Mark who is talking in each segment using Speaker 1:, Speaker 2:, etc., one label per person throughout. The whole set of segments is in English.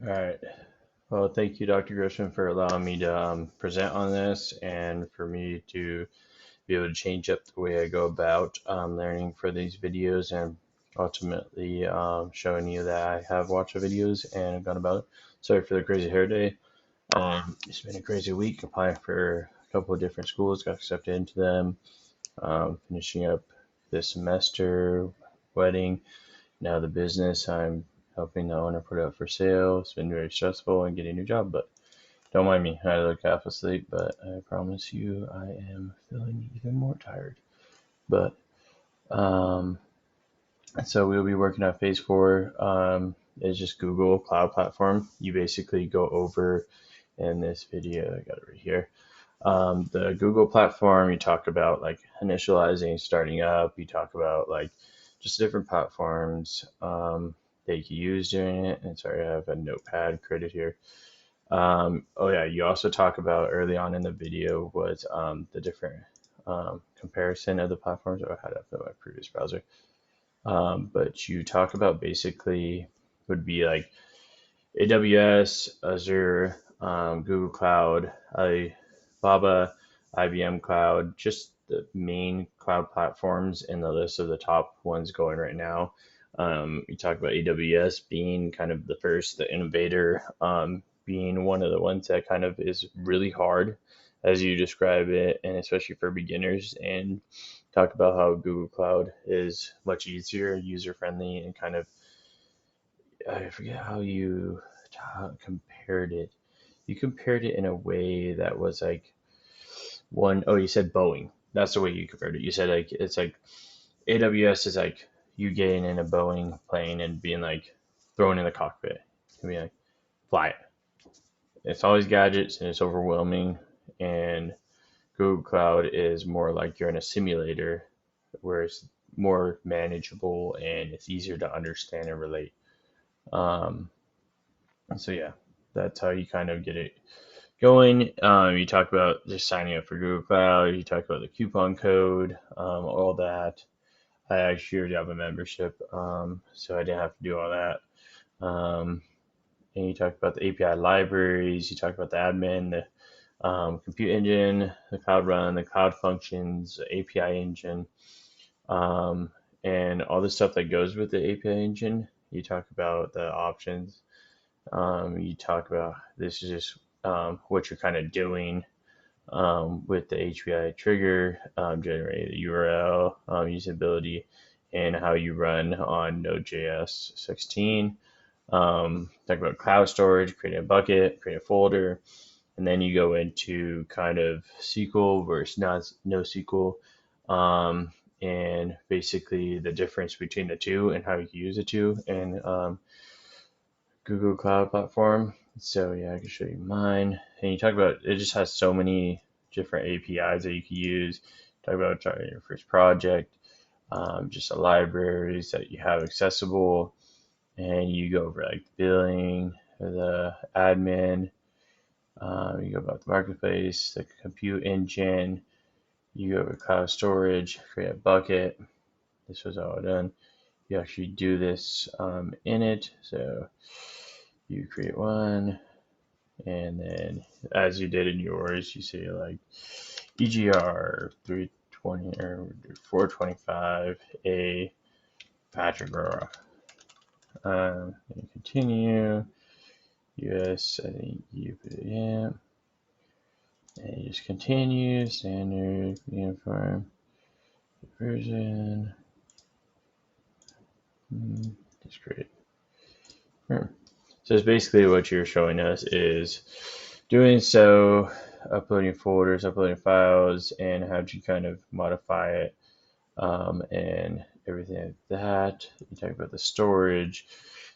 Speaker 1: All right. Well, thank you, Dr. Grissom, for allowing me to present on this and for me to be able to change up the way I go about learning for these videos and ultimately showing you that I have watched the videos and have gone about it. Sorry for the crazy hair day. It's been a crazy week applying for a couple of different schools, got accepted into them, finishing up this semester, wedding. Now the business, I'm helping the owner put it up for sale. It's been very stressful and getting a new job, but don't mind me. I look half asleep, but I promise you I am feeling even more tired. But um, so we'll be working on phase four. It's just Google Cloud Platform. You basically go over in this video. I got it right here. The Google platform, you talk about like initializing, starting up. You talk about like just different platforms that you can use doing it. And sorry, I have a notepad created here. Oh yeah, you also talk about early on in the video was the different comparison of the platforms. Oh, I had up in my previous browser. But you talk about basically would be like AWS, Azure, Google Cloud, Alibaba, IBM Cloud, just the main cloud platforms in the list of the top ones going right now. You talk about AWS being kind of the first, the innovator, being one of the ones that kind of is really hard as you describe it, and especially for beginners. And talk about how Google Cloud is much easier, user friendly, and kind of I forget how you compared it. You compared it in a way that was like one oh you said Boeing. That's the way you compared it. You said like it's like AWS is like you getting in a Boeing plane and being like thrown in the cockpit and be like fly it. It's always gadgets and it's overwhelming. And Google Cloud is more like you're in a simulator where it's more manageable and it's easier to understand and relate. Um, so yeah, that's how you kind of get it going. You talk about just signing up for Google Cloud. You talk about the coupon code, all that. I actually already have a membership, so I didn't have to do all that. And you talk about the API libraries. You talk about the admin, the compute engine, the cloud run, the cloud functions, the API engine, um, and all the stuff that goes with the API engine. You talk about the options. You talk about this is just what you're kind of doing with the HPI trigger, generate the URL, usability, and how you run on Node.js 16. Talk about cloud storage, create a bucket, create a folder, and then you go into kind of SQL versus not NoSQL, and basically the difference between the two and how you can use the two, and Google Cloud Platform. So yeah, I can show you mine. And you talk about it just has so many different APIs that you can use. Talk about starting your first project, just the libraries that you have accessible, and you go over like billing, the admin. You go about the marketplace, the compute engine. You go over cloud storage, create a bucket. This was all done. You actually do this in it. So you create one, and then as you did in yours, you say like EGR 320 or 425 a Patrick Roa. And continue. US, I think you put it in. And you just continue. Standard, uniform, version. Just create. So it's basically what you're showing us is doing so, uploading folders, uploading files, and how to kind of modify it, and everything like that. You talk about the storage.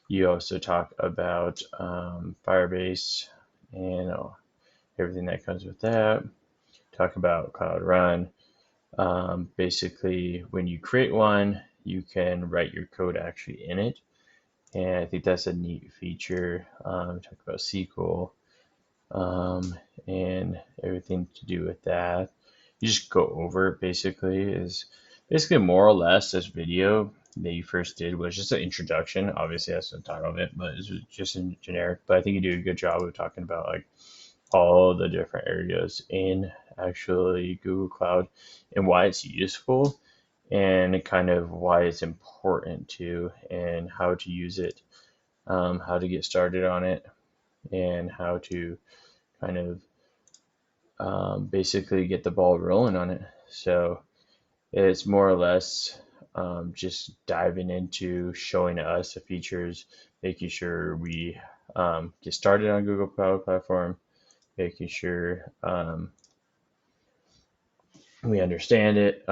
Speaker 1: You also talk about Firebase and everything that comes with that. Talk about Cloud Run. Basically, when you create one, you can write your code actually in it. And I think that's a neat feature. Talk about SQL, and everything to do with that. You just go over it basically is basically more or less this video that you first did was just an introduction. Obviously, that's the title of it, but it's just in generic. But I think you do a good job of talking about like all the different areas in actually Google Cloud and why it's useful and kind of why it's important to and how to use it, how to get started on it, and how to kind of basically get the ball rolling on it. So it's more or less just diving into showing us the features, making sure we get started on Google Cloud Platform, making sure we understand it,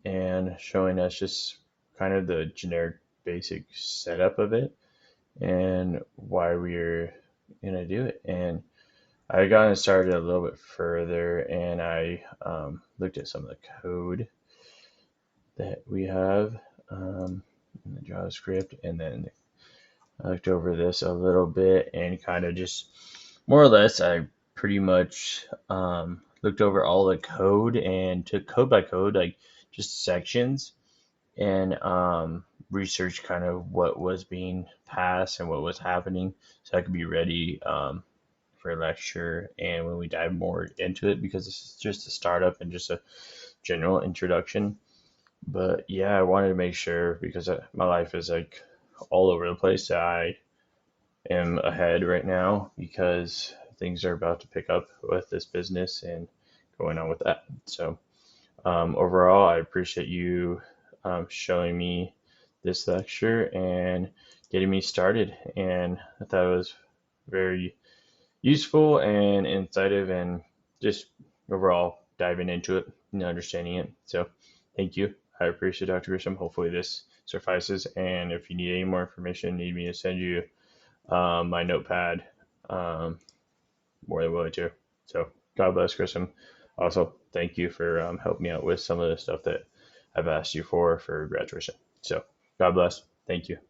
Speaker 1: and showing us just kind of the generic basic setup of it and why we're going to do it. And I got started a little bit further and I looked at some of the code that we have in the JavaScript, and then I looked over this a little bit and kind of just more or less I pretty much looked over all the code and took code by code, like just sections, and researched kind of what was being passed and what was happening so I could be ready for a lecture and when we dive more into it, because this is just a startup and just a general introduction. But yeah, I wanted to make sure because my life is like all over the place that I am ahead right now because things are about to pick up with this business and going on with that. So overall, I appreciate you showing me this lecture and getting me started. And I thought it was very useful and insightful and just overall diving into it and understanding it. So thank you. I appreciate it, Dr. Grissom. Hopefully this suffices. And if you need any more information, need me to send you my notepad, more than willing to. So God bless, Grissom. Also, thank you for helping me out with some of the stuff that I've asked you for graduation. So God bless. Thank you.